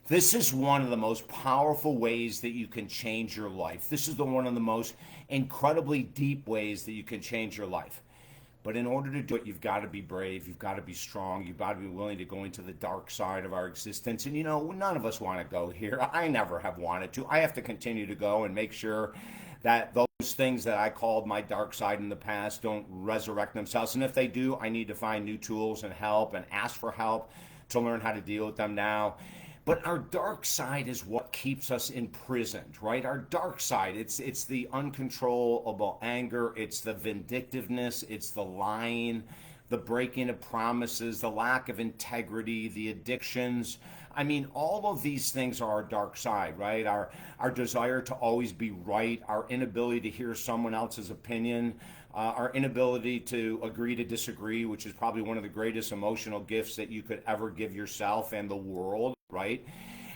This is one of the most powerful ways that you can change your life. This is one of the most incredibly deep ways that you can change your life. But in order to do it, you've got to be brave. You've got to be strong. You've got to be willing to go into the dark side of our existence. And none of us want to go here. I never have wanted to. I have to continue to go and make sure that those things that I called my dark side in the past don't resurrect themselves. And if they do, I need to find new tools and help and ask for help to learn how to deal with them now. But our dark side is what keeps us imprisoned, right? Our dark side, it's the uncontrollable anger, it's the vindictiveness, it's the lying, the breaking of promises, the lack of integrity, the addictions. I mean, all of these things are our dark side, right? Our desire to always be right, our inability to hear someone else's opinion, our inability to agree to disagree, which is probably one of the greatest emotional gifts that you could ever give yourself and the world, right?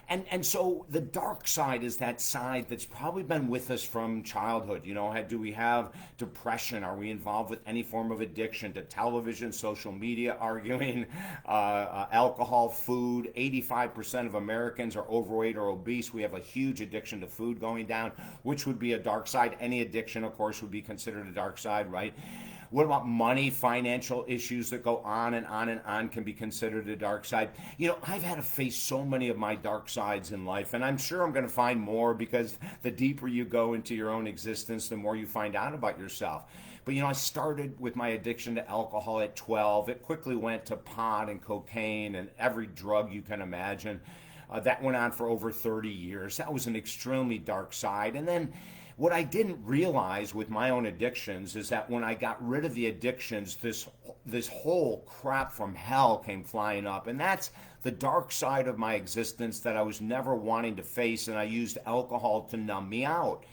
And so the dark side is that side that's probably been with us from childhood. Do we have depression? Are we involved with any form of addiction to television, social media, arguing, alcohol, food? 85% of Americans are overweight or obese. We have a huge addiction to food going down, which would be a dark side. Any addiction, of course, would be considered a dark side, right? What about money? Financial issues that go on and on and on can be considered a dark side. I've had to face so many of my dark sides in life, and I'm sure I'm going to find more because the deeper you go into your own existence, the more you find out about yourself. But I started with my addiction to alcohol at 12. It quickly went to pot and cocaine and every drug you can imagine. That went on for over 30 years. That was an extremely dark side. And then what I didn't realize with my own addictions is that when I got rid of the addictions, this whole crap from hell came flying up. And that's the dark side of my existence that I was never wanting to face, and I used alcohol to numb me out.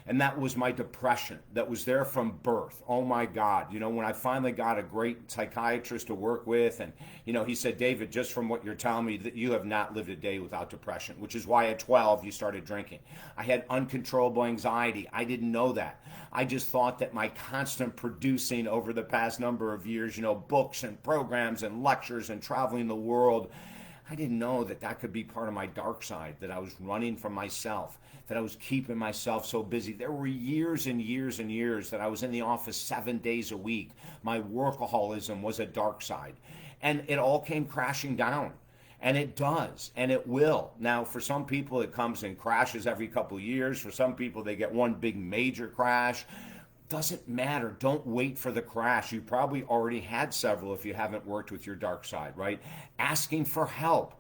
And that was my depression that was there from birth. Oh my God. When I finally got a great psychiatrist to work with, and, he said, David, just from what you're telling me, that you have not lived a day without depression, which is why at 12 you started drinking. I had uncontrollable anxiety. I didn't know that. I just thought that my constant producing over the past number of years, books and programs and lectures and traveling the world, I didn't know that that could be part of my dark side, that I was running from myself, that I was keeping myself so busy. There were years and years and years that I was in the office 7 days a week. My workaholism was a dark side. And it all came crashing down. And it does, and it will. Now, for some people, it comes and crashes every couple of years. For some people, they get one big major crash. Doesn't matter. Don't wait for the crash. You probably already had several if you haven't worked with your dark side, right? Asking for help.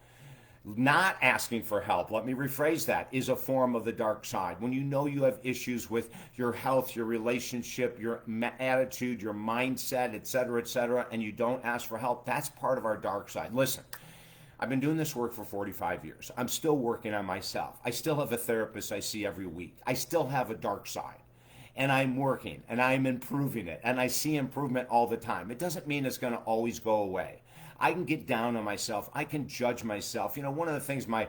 Not asking for help, let me rephrase that, is a form of the dark side. When you have issues with your health, your relationship, your attitude, your mindset, et cetera, and you don't ask for help, that's part of our dark side. Listen, I've been doing this work for 45 years. I'm still working on myself. I still have a therapist I see every week. I still have a dark side. And I'm working and I'm improving it and I see improvement all the time. It doesn't mean it's going to always go away. I can get down on myself. I can judge myself. One of the things my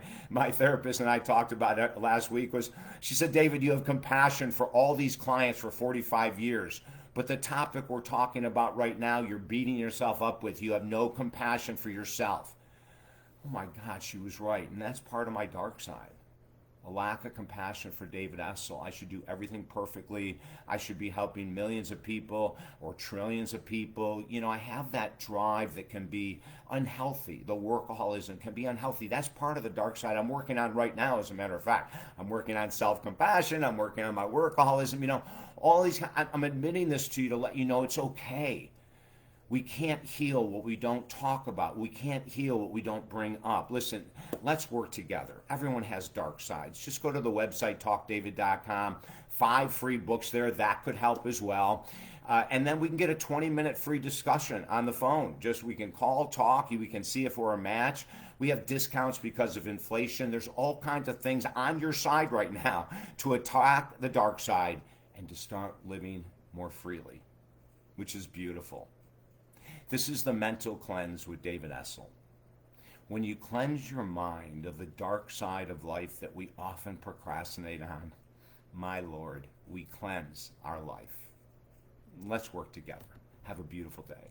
therapist and I talked about last week was, she said, David, you have compassion for all these clients for 45 years. But the topic we're talking about right now, you're beating yourself up with. You have no compassion for yourself. Oh my God, she was right. And that's part of my dark side. A lack of compassion for David Essel. I should do everything perfectly. I should be helping millions of people or trillions of people. I have that drive that can be unhealthy. The workaholism can be unhealthy. That's part of the dark side I'm working on right now, as a matter of fact. I'm working on self-compassion. I'm working on my workaholism. All these, I'm admitting this to you to let you know it's okay. We can't heal what we don't talk about. We can't heal what we don't bring up. Listen, let's work together. Everyone has dark sides. Just go to the website, talkdavid.com. 5 free books there. That could help as well. And then we can get a 20-minute free discussion on the phone. We can call, talk. We can see if we're a match. We have discounts because of inflation. There's all kinds of things on your side right now to attack the dark side and to start living more freely, which is beautiful. This is the mental cleanse with David Essel. When you cleanse your mind of the dark side of life that we often procrastinate on, my Lord, we cleanse our life. Let's work together. Have a beautiful day.